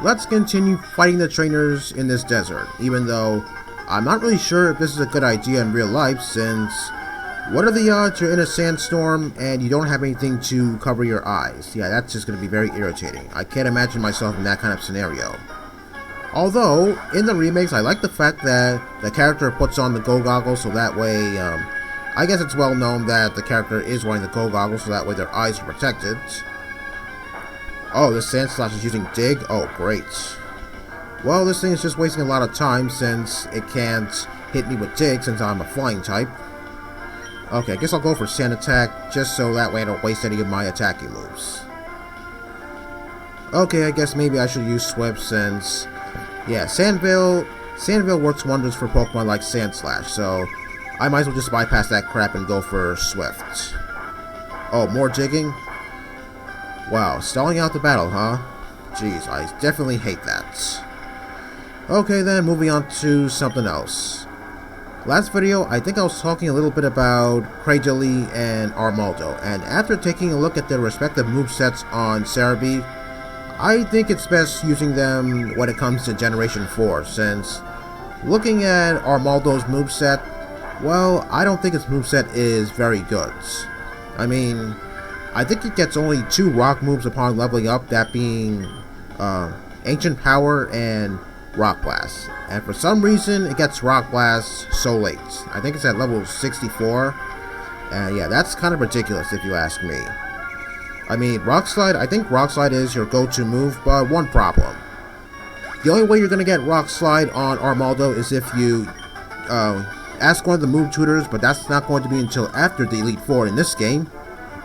let's continue fighting the trainers in this desert, even though I'm not really sure if this is a good idea in real life, since what are the odds you're in a sandstorm and you don't have anything to cover your eyes? Yeah, that's just going to be very irritating. I can't imagine myself in that kind of scenario. Although, in the remakes, I like the fact that the character puts on the go goggles, so that way, I guess it's well known that the character is wearing the go goggles, so that way their eyes are protected. Oh, this Sand Slash is using Dig? Oh, great. Well, this thing is just wasting a lot of time since it can't hit me with Dig since I'm a flying type. Okay, I guess I'll go for Sand Attack, just so that way I don't waste any of my attacking moves. Okay, I guess maybe I should use Swift since... yeah, Sandville works wonders for Pokemon like Sand Slash, so I might as well just bypass that crap and go for Swift. Oh, more digging? Wow, stalling out the battle, huh? Jeez, I definitely hate that. Okay then, moving on to something else. Last video, I think I was talking a little bit about Cradily and Armaldo, and after taking a look at their respective movesets on Cerebi, I think it's best using them when it comes to Generation 4, since looking at Armaldo's moveset, well, I don't think his moveset is very good. I mean, I think it gets only 2 rock moves upon leveling up, that being Ancient Power and Rock Blast. And for some reason, it gets Rock Blast so late. I think it's at level 64. And yeah, that's kind of ridiculous if you ask me. I mean, Rock Slide, I think Rock Slide is your go-to move, but one problem. The only way you're going to get Rock Slide on Armaldo is if you ask one of the move tutors, but that's not going to be until after the Elite Four in this game.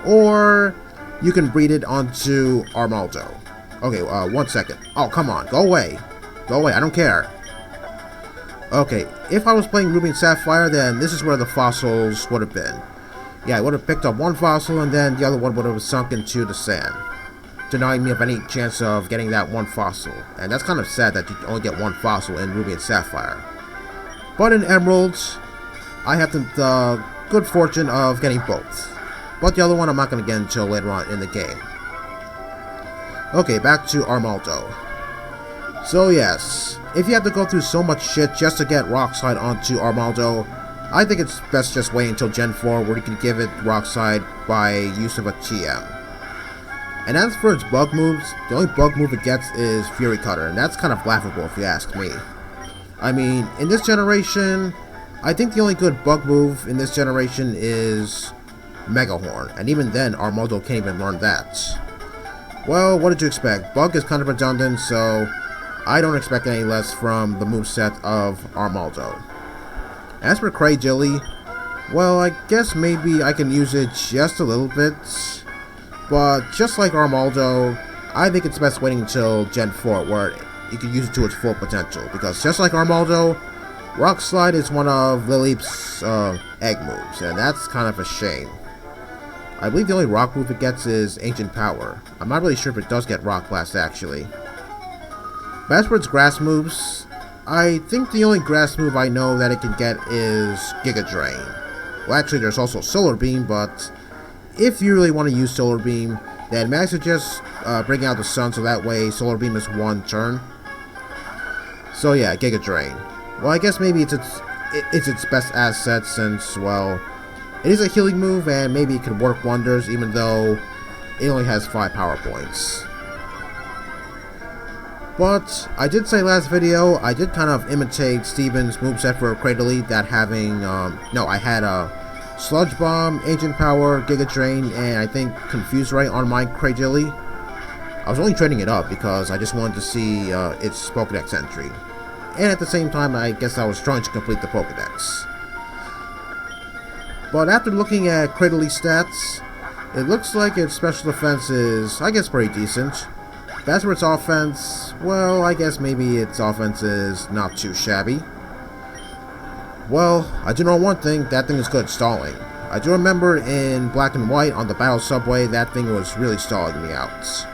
Or you can breed it onto Armaldo. Okay, 1 second. Oh, come on, go away. Go away, I don't care. Okay, if I was playing Ruby and Sapphire, then this is where the fossils would have been. Yeah, I would have picked up one fossil and then the other one would have sunk into the sand, denying me of any chance of getting that one fossil. And that's kind of sad that you only get one fossil in Ruby and Sapphire. But in Emeralds, I have the good fortune of getting both. But the other one I'm not going to get until later on in the game. Okay, back to Armaldo. So yes, if you have to go through so much shit just to get Rock Slide onto Armaldo, I think it's best just wait until Gen 4 where you can give it Rock Slide by use of a TM. And as for its bug moves, the only bug move it gets is Fury Cutter, and that's kind of laughable if you ask me. I mean, in this generation, I think the only good bug move in this generation is Mega Horn, and even then Armaldo can't even learn that. Well, what did you expect? Bug is kind of redundant, so I don't expect any less from the moveset of Armaldo. As for Cradily, well, I guess maybe I can use it just a little bit, but just like Armaldo, I think it's best waiting until Gen 4 where you can use it to its full potential, because just like Armaldo, Rock Slide is one of Lileep's egg moves, and that's kind of a shame. I believe the only rock move it gets is Ancient Power. I'm not really sure if it does get Rock Blast actually. But as for its grass moves, I think the only grass move I know that it can get is Giga Drain. Well, actually there's also Solar Beam, but if you really want to use Solar Beam, then Max would just bring out the sun so that way Solar Beam is 1 turn. So yeah, Giga Drain. Well, I guess maybe it's its best asset since, well, it is a healing move and maybe it could work wonders even though it only has 5 power points. But I did say last video, I did kind of imitate Steven's moveset for Cradily, that having, no, I had a Sludge Bomb, Ancient Power, Giga Drain, and I think Confuse Ray on my Cradily. I was only trading it up because I just wanted to see its Pokedex entry. And at the same time, I guess I was trying to complete the Pokedex. But after looking at Cradyly's stats, it looks like its special defense is, I guess, pretty decent. But as for its offense, well, I guess maybe its offense is not too shabby. Well, I do know one thing, that thing is good at stalling. I do remember in Black and White on the Battle Subway, that thing was really stalling me out.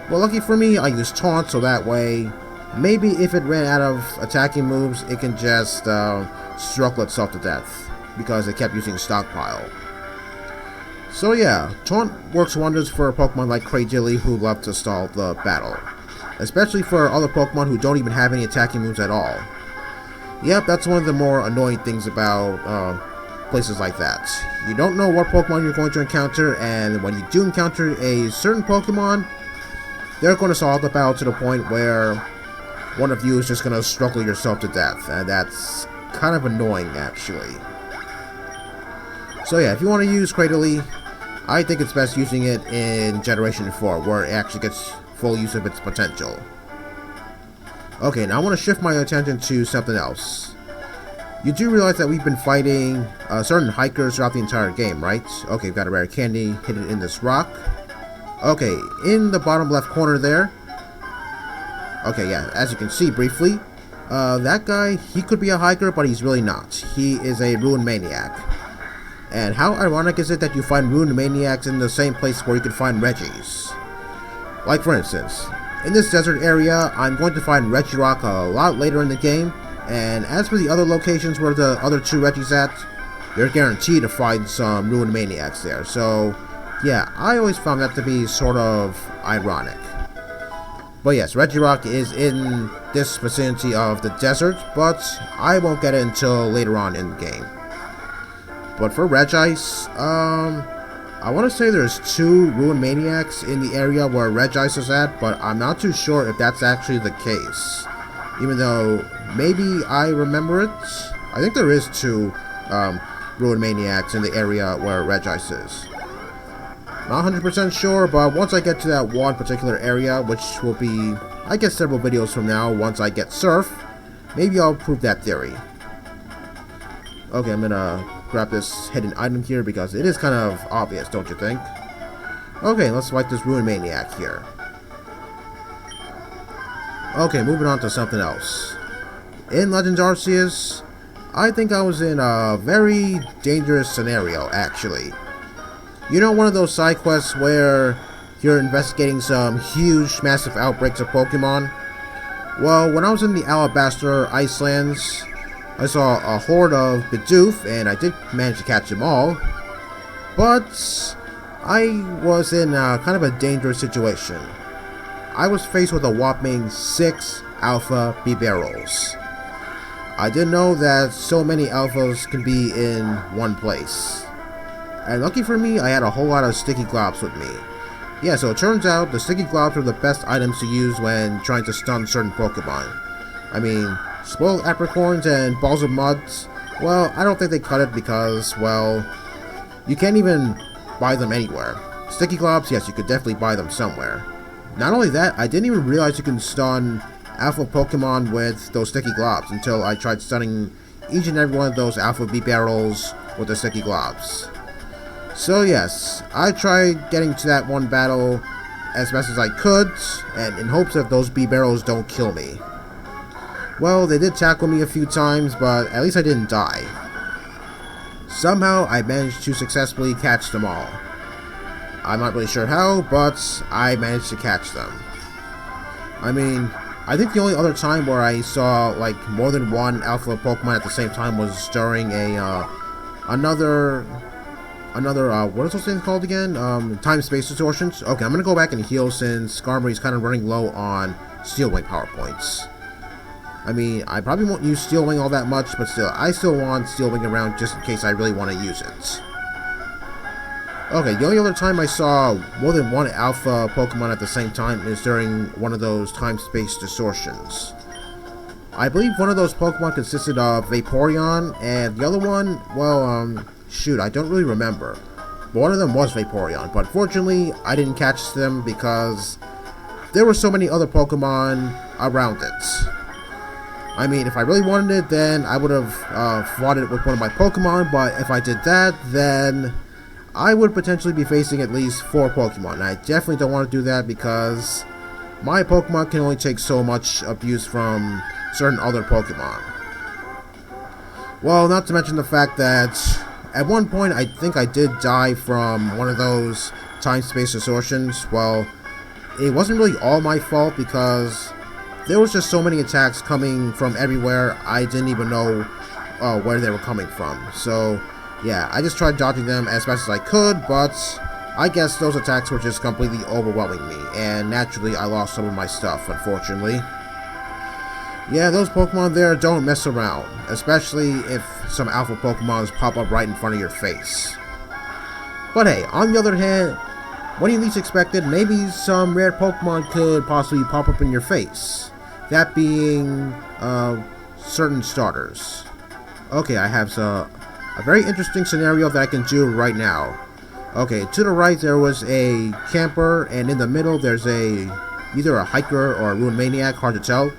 Well, lucky for me, I used Taunt, so that way, maybe if it ran out of attacking moves, it can just struggle itself to death, because it kept using Stockpile. So yeah, Taunt works wonders for a Pokemon like Cradily who love to stall the battle. especially for other Pokemon who don't even have any attacking moves at all. Yep, that's one of the more annoying things about places like that. You don't know what Pokemon you're going to encounter, and when you do encounter a certain Pokemon, they're going to solve the battle to the point where one of you is just going to struggle yourself to death, and that's kind of annoying, actually. So yeah, if you want to use Cradily, I think it's best using it in Generation 4, where it actually gets full use of its potential. Okay, now I want to shift my attention to something else. You do realize that we've been fighting certain hikers throughout the entire game, right? Okay, we've got a rare candy hidden in this rock. Okay, in the bottom left corner there. Okay, yeah, as you can see briefly, that guy, he could be a hiker, but he's really not. He is a Ruin Maniac. And how ironic is it that you find Ruin Maniacs in the same place where you can find Regis? Like for instance, in this desert area, I'm going to find Regirock a lot later in the game, and as for the other locations where the other two Regis at, you're guaranteed to find some Ruin Maniacs there. So, yeah, I always found that to be sort of ironic. But yes, Regirock is in this vicinity of the desert, but I won't get it until later on in the game. But for Regice, I want to say there's 2 Ruin Maniacs in the area where Regice is at, but I'm not too sure if that's actually the case. Even though, maybe I remember it. I think there is 2 Ruin Maniacs in the area where Regice is. Not 100% sure, but once I get to that one particular area, which will be, I guess, several videos from now, once I get Surf, maybe I'll prove that theory. Okay, I'm gonna grab this hidden item here because it is kind of obvious, don't you think? Okay, let's fight this Ruin Maniac here. Okay, moving on to something else. In Legends Arceus, I think I was in a very dangerous scenario, actually. You know, one of those side quests where you're investigating some huge, massive outbreaks of Pokemon? Well, when I was in the Alabaster Icelands, I saw a horde of Bidoof, and I did manage to catch them all. But I was in kind of a dangerous situation. I was faced with a whopping 6 Alpha Bibarels. I didn't know that so many Alphas can be in one place. And lucky for me, I had a whole lot of Sticky Globs with me. Yeah, so it turns out the Sticky Globs are the best items to use when trying to stun certain Pokemon. I mean, Spoiled Apricorns and Balls of Mud, well, I don't think they cut it because, well, you can't even buy them anywhere. Sticky Globs, yes, you could definitely buy them somewhere. Not only that, I didn't even realize you can stun Alpha Pokemon with those Sticky Globs until I tried stunning each and every one of those Alpha Bibarels with the Sticky Globs. So yes, I tried getting to that one battle as best as I could, and in hopes that those Bibarels don't kill me. Well, they did tackle me a few times, but at least I didn't die. Somehow, I managed to successfully catch them all. I'm not really sure how, but I managed to catch them. I mean, I think the only other time where I saw, like, more than one Alpha Pokemon at the same time was during a, another, what is those things called again? Time-Space Distortions? Okay, I'm gonna go back and heal since Skarmory's kind of running low on Steel Wing power points. I mean, I probably won't use Steel Wing all that much, but still, I still want Steel Wing around just in case I really want to use it. Okay, the only other time I saw more than one Alpha Pokemon at the same time is during one of those Time-Space Distortions. I believe one of those Pokemon consisted of Vaporeon, and the other one, well, shoot, I don't really remember. But one of them was Vaporeon, but fortunately, I didn't catch them because there were so many other Pokemon around it. I mean, if I really wanted it, then I would have fought it with one of my Pokemon, but if I did that, then I would potentially be facing at least 4 Pokemon. And I definitely don't want to do that because my Pokemon can only take so much abuse from certain other Pokemon. Well, not to mention the fact that at one point I think I did die from one of those Time-Space Distortions. Well, it wasn't really all my fault because there was just so many attacks coming from everywhere, I didn't even know where they were coming from. So, yeah, I just tried dodging them as best as I could, but I guess those attacks were just completely overwhelming me, and naturally I lost some of my stuff, unfortunately. Yeah, those Pokemon there don't mess around, especially if some alpha Pokemons pop up right in front of your face. But hey, on the other hand, when you least expected, maybe some rare Pokemon could possibly pop up in your face. That being, certain starters. Okay, I have a very interesting scenario that I can do right now. Okay, to the right there was a camper, and in the middle there's either a hiker or a ruined maniac, hard to tell.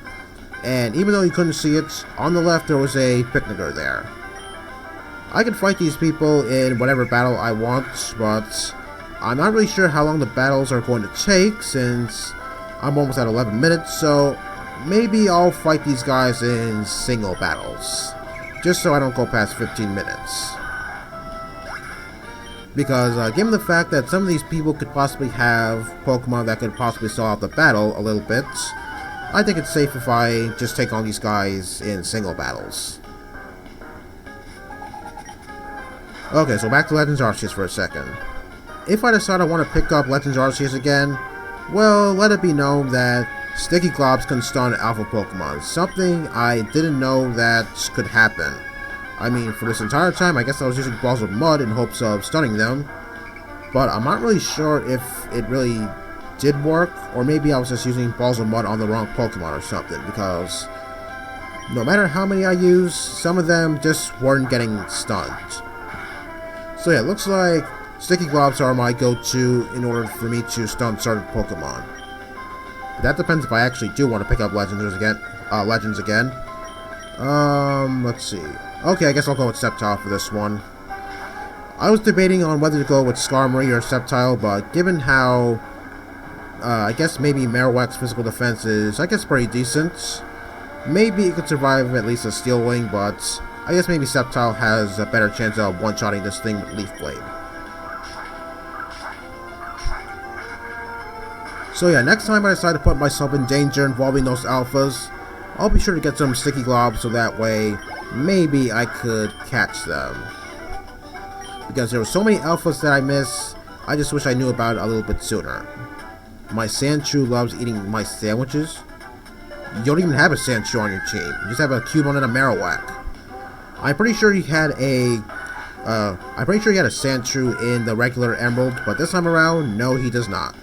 And even though you couldn't see it, on the left there was a picnicker there. I can fight these people in whatever battle I want, but I'm not really sure how long the battles are going to take, since I'm almost at 11 minutes, so maybe I'll fight these guys in single battles, just so I don't go past 15 minutes. Because given the fact that some of these people could possibly have Pokemon that could possibly stall out the battle a little bit, I think it's safe if I just take on these guys in single battles. Okay, so back to Legends Arceus for a second. If I decide I want to pick up Legends Arceus again, well, let it be known that Sticky Globs can stun Alpha Pokemon, something I didn't know that could happen. I mean, for this entire time, I guess I was using Balls of Mud in hopes of stunning them, but I'm not really sure if it really did work, or maybe I was just using Balls of Mud on the wrong Pokemon or something, because no matter how many I use, some of them just weren't getting stunned. So yeah, it looks like Sticky Globs are my go-to in order for me to stun certain Pokemon. But that depends if I actually do want to pick up Legends again. Let's see. Okay, I guess I'll go with Sceptile for this one. I was debating on whether to go with Skarmory or Sceptile, but given how, I guess maybe Marowak's physical defense is, I guess, pretty decent, maybe it could survive at least a Steel Wing, but I guess maybe Sceptile has a better chance of one-shotting this thing with Leaf Blade. So yeah, next time I decide to put myself in danger involving those alphas, I'll be sure to get some Sticky Globs so that way maybe I could catch them. Because there were so many alphas that I miss, I just wish I knew about it a little bit sooner. My Sandshrew loves eating my sandwiches. You don't even have a Sandshrew on your team. You just have a Cubone and a Marowak. I'm pretty sure he had a Sandshrew in the regular Emerald, but this time around, no, he does not.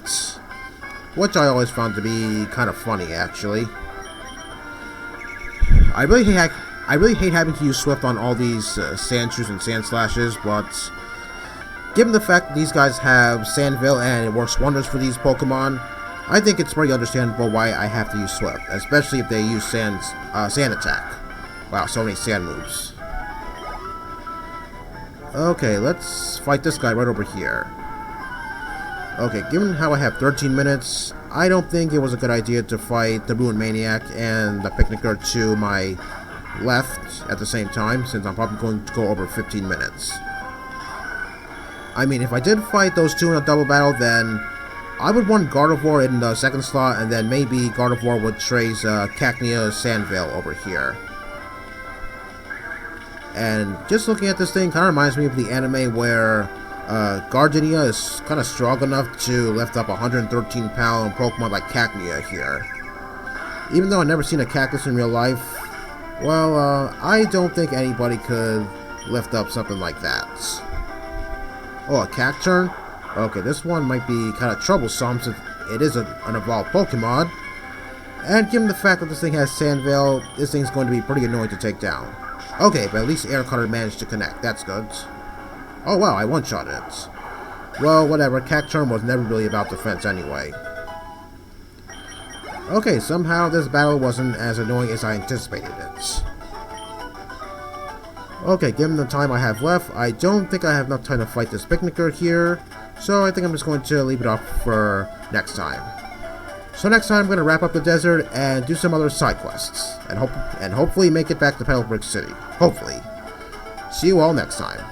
Which I always found to be kind of funny, actually. I really hate having to use Swift on all these Sandshrews and Sandslashes, but given the fact that these guys have Sandville and it works wonders for these Pokemon, I think it's pretty understandable why I have to use Swift, especially if they use Sand Attack. Wow, so many Sand moves. Okay, let's fight this guy right over here. Okay, given how I have 13 minutes, I don't think it was a good idea to fight the Ruined Maniac and the Picnicker to my left at the same time, since I'm probably going to go over 15 minutes. I mean, if I did fight those two in a double battle, then I would want Gardevoir in the second slot, and then maybe Gardevoir would trace Cacnea Sandvale over here. And just looking at this thing kind of reminds me of the anime where Gardenia is kind of strong enough to lift up a 113-pound Pokemon like Cacnea here. Even though I've never seen a cactus in real life, well, I don't think anybody could lift up something like that. Oh, a Cacturn? Okay, this one might be kind of troublesome since it is an evolved Pokemon. And given the fact that this thing has Sandvale, this thing's going to be pretty annoying to take down. Okay, but at least Air Cutter managed to connect. That's good. Oh wow, I one-shot it. Well, whatever. Cacturn was never really about defense anyway. Okay, somehow this battle wasn't as annoying as I anticipated it. Okay, given the time I have left, I don't think I have enough time to fight this Picnicker here, so I think I'm just going to leave it off for next time. So next time I'm going to wrap up the desert and do some other side quests, and hopefully make it back to Petalburg City. Hopefully. See you all next time.